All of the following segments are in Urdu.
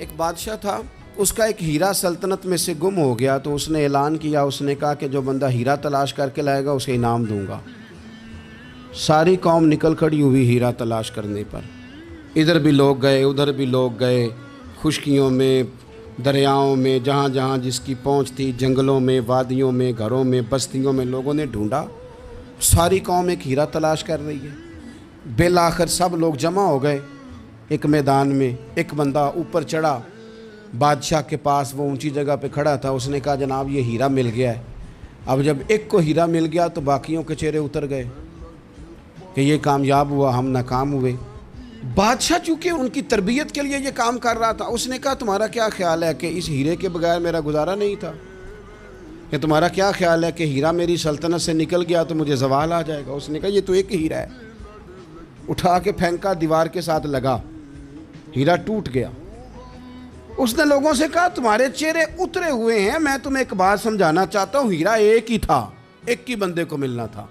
ایک بادشاہ تھا، اس کا ایک ہیرا سلطنت میں سے گم ہو گیا تو اس نے اعلان کیا، اس نے کہا کہ جو بندہ ہیرا تلاش کر کے لائے گا اسے انعام دوں گا۔ ساری قوم نکل کھڑی ہوئی ہیرا تلاش کرنے پر، ادھر بھی لوگ گئے ادھر بھی لوگ گئے، خشکیوں میں، دریاؤں میں، جہاں جہاں جس کی پہنچ تھی، جنگلوں میں، وادیوں میں، گھروں میں، بستیوں میں لوگوں نے ڈھونڈا۔ ساری قوم ایک ہیرا تلاش کر رہی ہے۔ بالآخر سب لوگ جمع ہو گئے ایک میدان میں۔ ایک بندہ اوپر چڑھا بادشاہ کے پاس، وہ اونچی جگہ پہ کھڑا تھا۔ اس نے کہا جناب یہ ہیرا مل گیا ہے۔ اب جب ایک کو ہیرا مل گیا تو باقیوں کے چہرے اتر گئے کہ یہ کامیاب ہوا، ہم ناکام ہوئے۔ بادشاہ چونکہ ان کی تربیت کے لیے یہ کام کر رہا تھا، اس نے کہا تمہارا کیا خیال ہے کہ اس ہیرے کے بغیر میرا گزارا نہیں تھا؟ کہ تمہارا کیا خیال ہے کہ ہیرا میری سلطنت سے نکل گیا تو مجھے زوال آ جائے گا؟ اس نے کہا یہ تو ایک ہیرا ہے۔ اٹھا کے پھینکا، دیوار کے ساتھ لگا، ہیرا ٹوٹ گیا۔ اس نے لوگوں سے کہا تمہارے چہرے اترے ہوئے ہیں، میں تمہیں ایک بات سمجھانا چاہتا ہوں، ہیرا ایک ہی تھا، ایک ہی بندے کو ملنا تھا۔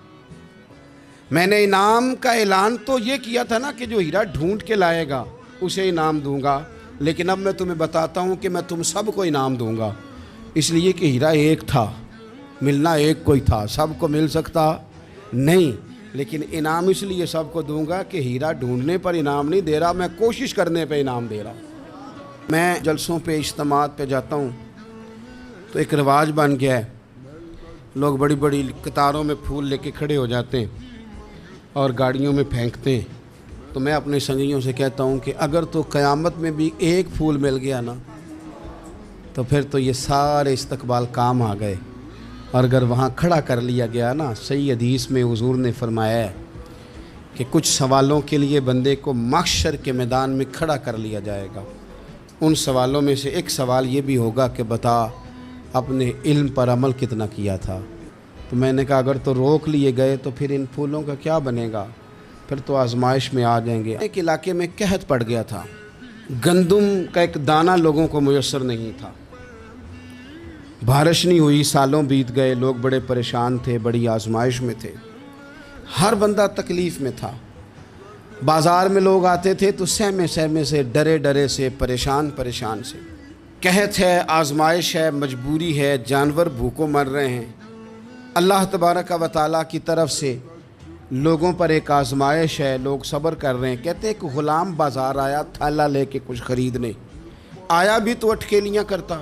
میں نے انعام کا اعلان تو یہ کیا تھا نا کہ جو ہیرا ڈھونڈ کے لائے گا اسے انعام دوں گا، لیکن اب میں تمہیں بتاتا ہوں کہ میں تم سب کو انعام دوں گا، اس لیے کہ ہیرا ایک تھا، ملنا ایک کو ہی تھا، سب کو مل سکتا نہیں، لیکن انعام اس لیے سب کو دوں گا کہ ہیرا ڈھونڈنے پر انعام نہیں دے رہا، میں کوشش کرنے پہ انعام دے رہا ہوں۔ میں جلسوں پہ، اجتماعات پہ جاتا ہوں تو ایک رواج بن گیا ہے، لوگ بڑی بڑی قطاروں میں پھول لے کے کھڑے ہو جاتے ہیں اور گاڑیوں میں پھینکتے ہیں۔ تو میں اپنے سنگیوں سے کہتا ہوں کہ اگر تو قیامت میں بھی ایک پھول مل گیا نا تو پھر تو یہ سارے استقبال کام آ گئے، اور اگر وہاں کھڑا کر لیا گیا نا، صحیح حدیث میں حضور نے فرمایا ہے کہ کچھ سوالوں کے لیے بندے کو محشر کے میدان میں کھڑا کر لیا جائے گا۔ ان سوالوں میں سے ایک سوال یہ بھی ہوگا کہ بتا اپنے علم پر عمل کتنا کیا تھا۔ تو میں نے کہا اگر تو روک لیے گئے تو پھر ان پھولوں کا کیا بنے گا، پھر تو آزمائش میں آ جائیں گے۔ ایک علاقے میں قحط پڑ گیا تھا، گندم کا ایک دانہ لوگوں کو میسر نہیں تھا، بارش نہیں ہوئی، سالوں بیت گئے، لوگ بڑے پریشان تھے، بڑی آزمائش میں تھے، ہر بندہ تکلیف میں تھا۔ بازار میں لوگ آتے تھے تو سہمے سہمے سے، ڈرے ڈرے سے، پریشان سے۔ قحط ہے، آزمائش ہے، مجبوری ہے، جانور بھوکوں مر رہے ہیں۔ اللہ تبارک و تعالیٰ کی طرف سے لوگوں پر ایک آزمائش ہے، لوگ صبر کر رہے ہیں۔ کہتے ہیں کہ غلام بازار آیا تھیلا لے کے کچھ خریدنے، آیا بھی تو اٹکیلیاں کرتا،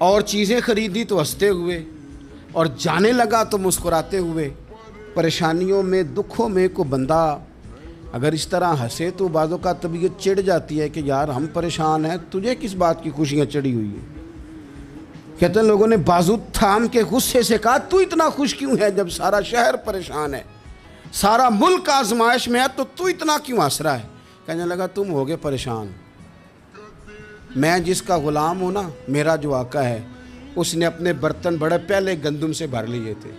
اور چیزیں خریدی تو ہنستے ہوئے، اور جانے لگا تو مسکراتے ہوئے۔ پریشانیوں میں، دکھوں میں کو بندہ اگر اس طرح ہنسے تو بعضوں کا طبیعت چڑ جاتی ہے کہ یار ہم پریشان ہیں، تجھے کس بات کی خوشیاں چڑھی ہوئی ہیں؟ کہتے ہیں لوگوں نے بازو تھام کے غصے سے کہا تو اتنا خوش کیوں ہے جب سارا شہر پریشان ہے، سارا ملک آزمائش میں ہے، تو اتنا کیوں ہنس رہا ہے؟ کہنے لگا تم ہوگے پریشان، میں جس کا غلام ہوں نا، میرا جو آقا ہے، اس نے اپنے برتن بڑے پہلے گندم سے بھر لیے تھے،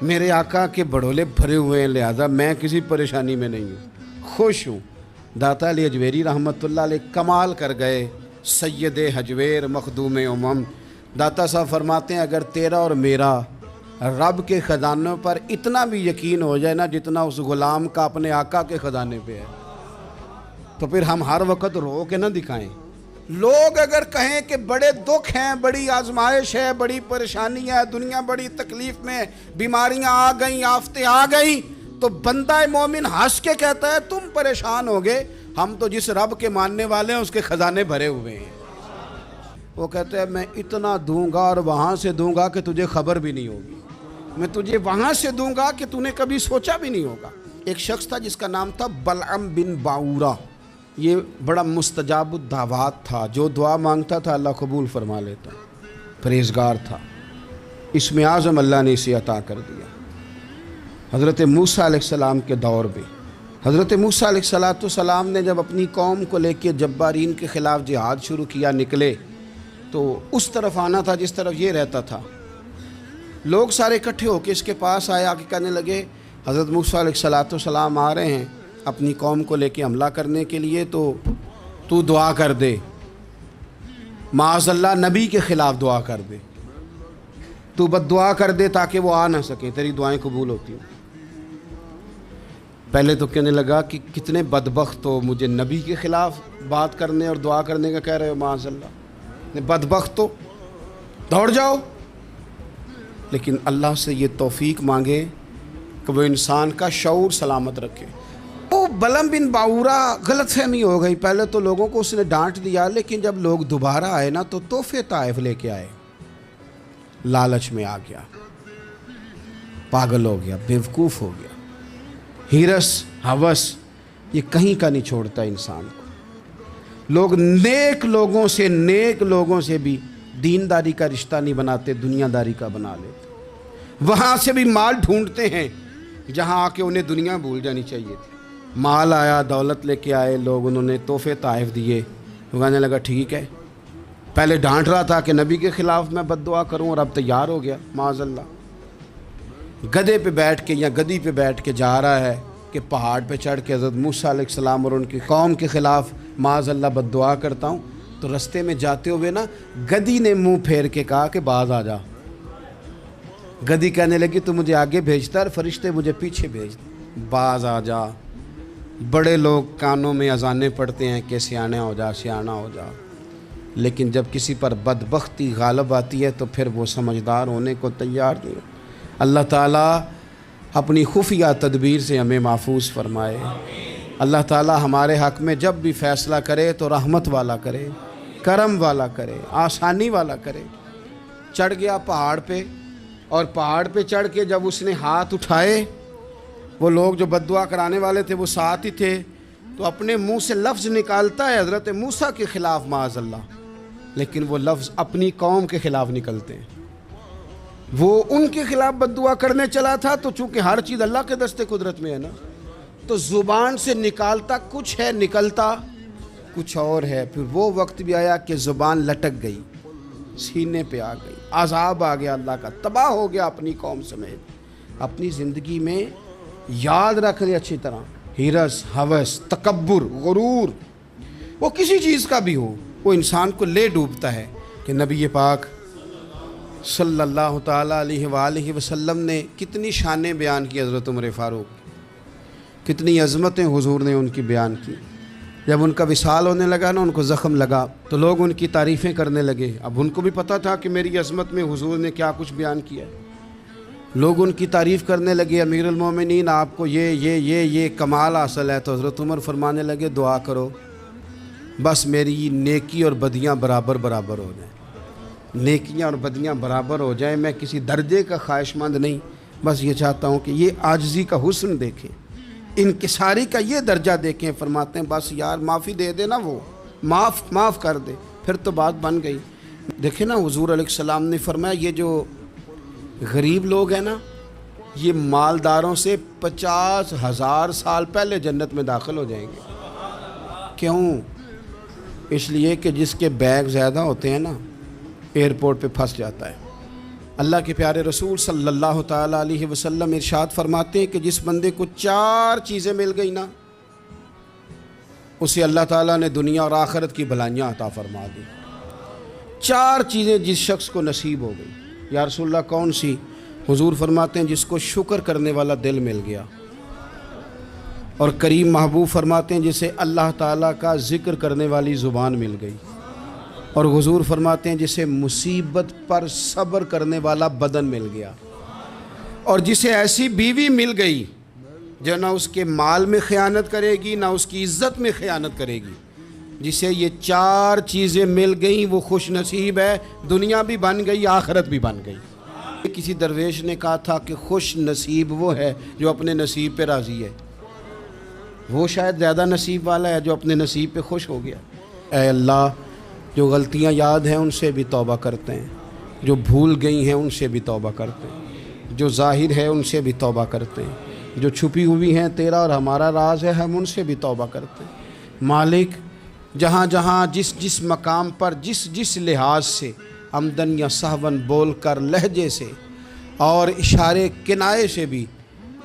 میرے آقا کے بڑولے بھرے ہوئے ہیں، لہذا میں کسی پریشانی میں نہیں ہوں، خوش ہوں۔ داتا علی حجویری رحمۃ اللہ علیہ کمال کر گئے، سید حجویر مخدوم امم۔ داتا صاحب فرماتے ہیں اگر تیرا اور میرا رب کے خزانوں پر اتنا بھی یقین ہو جائے نا جتنا اس غلام کا اپنے آقا کے خزانے پہ ہے، تو پھر ہم ہر وقت رو کے نہ دکھائیں۔ لوگ اگر کہیں کہ بڑے دکھ ہیں، بڑی آزمائش ہے، بڑی پریشانی ہے، دنیا بڑی تکلیف میں، بیماریاں آ گئیں، آفتیں آ گئیں، تو بندہ مومن ہنس کے کہتا ہے تم پریشان ہوگے، ہم تو جس رب کے ماننے والے ہیں اس کے خزانے بھرے ہوئے ہیں۔ وہ کہتا ہے میں اتنا دوں گا اور وہاں سے دوں گا کہ تجھے خبر بھی نہیں ہوگی، میں تجھے وہاں سے دوں گا کہ تو نے کبھی سوچا بھی نہیں ہوگا۔ ایک شخص تھا جس کا نام تھا بلعم بن باورہ، یہ بڑا مستجاب الدعوات تھا، جو دعا مانگتا تھا اللہ قبول فرما لیتا، پرہیزگار تھا، اسم اعظم اللہ نے اسے عطا کر دیا۔ حضرت موسیٰ علیہ السلام کے دور میں حضرت موسیٰ علیہ السلام نے جب اپنی قوم کو لے کے جبارین کے خلاف جہاد شروع کیا، نکلے تو اس طرف آنا تھا جس طرف یہ رہتا تھا۔ لوگ سارے اکٹھے ہو کے اس کے پاس آئے، آ کے کہنے لگے حضرت موسیٰ علیہ السلام آ رہے ہیں اپنی قوم کو لے کے حملہ کرنے کے لیے، تو دعا کر دے، معاذ اللہ نبی کے خلاف دعا کر دے، تو بد دعا کر دے تاکہ وہ آ نہ سکیں، تیری دعائیں قبول ہوتی ہیں۔ پہلے تو کہنے لگا کہ کتنے بدبخت ہو، مجھے نبی کے خلاف بات کرنے اور دعا کرنے کا کہہ رہے ہو، معاذ اللہ، بدبخت ہو، دوڑ جاؤ۔ لیکن اللہ سے یہ توفیق مانگے کہ وہ انسان کا شعور سلامت رکھے۔ وہ بلم بن باورا غلط فہمی ہو گئی، پہلے تو لوگوں کو اس نے ڈانٹ دیا، لیکن جب لوگ دوبارہ آئے نا تو تحفے طائف لے کے آئے، لالچ میں آ گیا، پاگل ہو گیا، بیوقوف ہو گیا۔ ہرس ہوس یہ کہیں کا نہیں چھوڑتا انسان کو۔ لوگ نیک لوگوں سے بھی دینداری کا رشتہ نہیں بناتے، دنیا داری کا بنا لیتے۔ وہاں سے بھی مال ڈھونڈتے ہیں جہاں آ کے انہیں دنیا بھول جانی چاہیے تھی۔ مال آیا، دولت لے کے آئے لوگ، انہوں نے تحفے طائف دیے، وہ کہنے لگا ٹھیک ہے، پہلے ڈانٹ رہا تھا کہ نبی کے خلاف میں بد دعا کروں اور اب تیار ہو گیا، معاذ اللہ۔ گدھے پہ بیٹھ کے یا گدی پہ بیٹھ کے جا رہا ہے کہ پہاڑ پہ چڑھ کے حضرت موسیٰ علیہ السلام اور ان کی قوم کے خلاف معاذ اللہ بد دعا کرتا ہوں، تو رستے میں جاتے ہوئے نا گدی نے منہ پھیر کے کہا کہ باز آ جا۔ گدی کہنے لگی تو مجھے آگے بھیجتا اور فرشتے مجھے پیچھے بھیجتے، باز آ جا۔ بڑے لوگ کانوں میں اذانیں پڑھتے ہیں کہ سیانا ہو جا، سیانا ہو جا، لیکن جب کسی پر بدبختی غالب آتی ہے تو پھر وہ سمجھدار ہونے کو تیار نہیں۔ اللہ تعالیٰ اپنی خفیہ تدبیر سے ہمیں محفوظ فرمائے۔ اللہ تعالیٰ ہمارے حق میں جب بھی فیصلہ کرے تو رحمت والا کرے، کرم والا کرے، آسانی والا کرے۔ چڑھ گیا پہاڑ پہ، اور پہاڑ پہ چڑھ کے جب اس نے ہاتھ اٹھائے، وہ لوگ جو بد دعا کرانے والے تھے وہ ساتھ ہی تھے، تو اپنے منہ سے لفظ نکالتا ہے حضرت موسیٰ کے خلاف معاذ اللہ، لیکن وہ لفظ اپنی قوم کے خلاف نکلتے ہیں۔ وہ ان کے خلاف بد دعا کرنے چلا تھا، تو چونکہ ہر چیز اللہ کے دستے قدرت میں ہے نا، تو زبان سے نکالتا کچھ ہے، نکلتا کچھ اور ہے۔ پھر وہ وقت بھی آیا کہ زبان لٹک گئی، سینے پہ آ گئی، عذاب آ گیا اللہ کا، تباہ ہو گیا اپنی قوم سمیت۔ اپنی زندگی میں یاد رکھ لیں اچھی طرح، ہرس ہوس تکبر غرور وہ کسی چیز کا بھی ہو، وہ انسان کو لے ڈوبتا ہے۔ کہ نبی پاک صلی اللہ تعالیٰ علیہ وآلہ وسلم نے کتنی شانیں بیان کی، حضرت عمر فاروق، کتنی عظمتیں حضور نے ان کی بیان کی۔ جب ان کا وصال ہونے لگا نا، ان کو زخم لگا تو لوگ ان کی تعریفیں کرنے لگے۔ اب ان کو بھی پتہ تھا کہ میری عظمت میں حضور نے کیا کچھ بیان کیا ہے، لوگ ان کی تعریف کرنے لگے، امیر المومنین آپ کو یہ کمال حاصل ہے۔ تو حضرت عمر فرمانے لگے دعا کرو بس میری نیکی اور بدیاں برابر ہو جائیں، نیکیاں اور بدیاں برابر ہو جائیں، میں کسی درجے کا خواہش مند نہیں، بس یہ چاہتا ہوں کہ یہ عاجزی کا حسن دیکھیں، انکساری کا یہ درجہ دیکھیں۔ فرماتے ہیں بس یار معافی دے دے نا، وہ معاف کر دے، پھر تو بات بن گئی۔ دیکھیں نا حضور علیہ السلام نے فرمایا یہ جو غریب لوگ ہیں نا، یہ مالداروں سے 50,000 سال پہلے جنت میں داخل ہو جائیں گے۔ کیوں؟ اس لیے کہ جس کے بیگ زیادہ ہوتے ہیں نا، ایئرپورٹ پہ پھنس جاتا ہے۔ اللہ کے پیارے رسول صلی اللہ تعالیٰ علیہ وسلم ارشاد فرماتے ہیں کہ جس بندے کو 4 چیزیں مل گئی نا، اسے اللہ تعالیٰ نے دنیا اور آخرت کی بھلائیاں عطا فرما دی۔ 4 چیزیں جس شخص کو نصیب ہو گئی۔ یا رسول اللہ کون سی؟ حضور فرماتے ہیں جس کو شکر کرنے والا دل مل گیا، اور کریم محبوب فرماتے ہیں جسے اللہ تعالیٰ کا ذکر کرنے والی زبان مل گئی، اور حضور فرماتے ہیں جسے مصیبت پر صبر کرنے والا بدن مل گیا، اور جسے ایسی بیوی مل گئی جو نہ اس کے مال میں خیانت کرے گی نہ اس کی عزت میں خیانت کرے گی۔ جسے یہ 4 چیزیں مل گئیں وہ خوش نصیب ہے، دنیا بھی بن گئی آخرت بھی بن گئی۔ کسی درویش نے کہا تھا کہ خوش نصیب وہ ہے جو اپنے نصیب پہ راضی ہے، وہ شاید زیادہ نصیب والا ہے جو اپنے نصیب پہ خوش ہو گیا۔ اے اللہ، جو غلطیاں یاد ہیں ان سے بھی توبہ کرتے ہیں، جو بھول گئی ہیں ان سے بھی توبہ کرتے ہیں، جو ظاہر ہے ان سے بھی توبہ کرتے ہیں، جو چھپی ہوئی ہیں تیرا اور ہمارا راز ہے ہم ان سے بھی توبہ کرتے ہیں۔ مالک، جہاں جہاں جس مقام پر جس لحاظ سے عمدن یا سہون بول کر لہجے سے اور اشارے کنائے سے بھی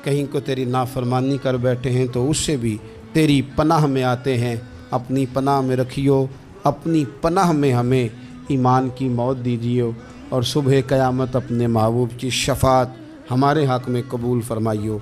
کہیں کو تیری نافرمانی کر بیٹھے ہیں تو اس سے بھی تیری پناہ میں آتے ہیں۔ اپنی پناہ میں رکھیو، اپنی پناہ میں ہمیں ایمان کی موت دیجیے، اور صبح قیامت اپنے محبوب کی شفاعت ہمارے حق میں قبول فرمائیو۔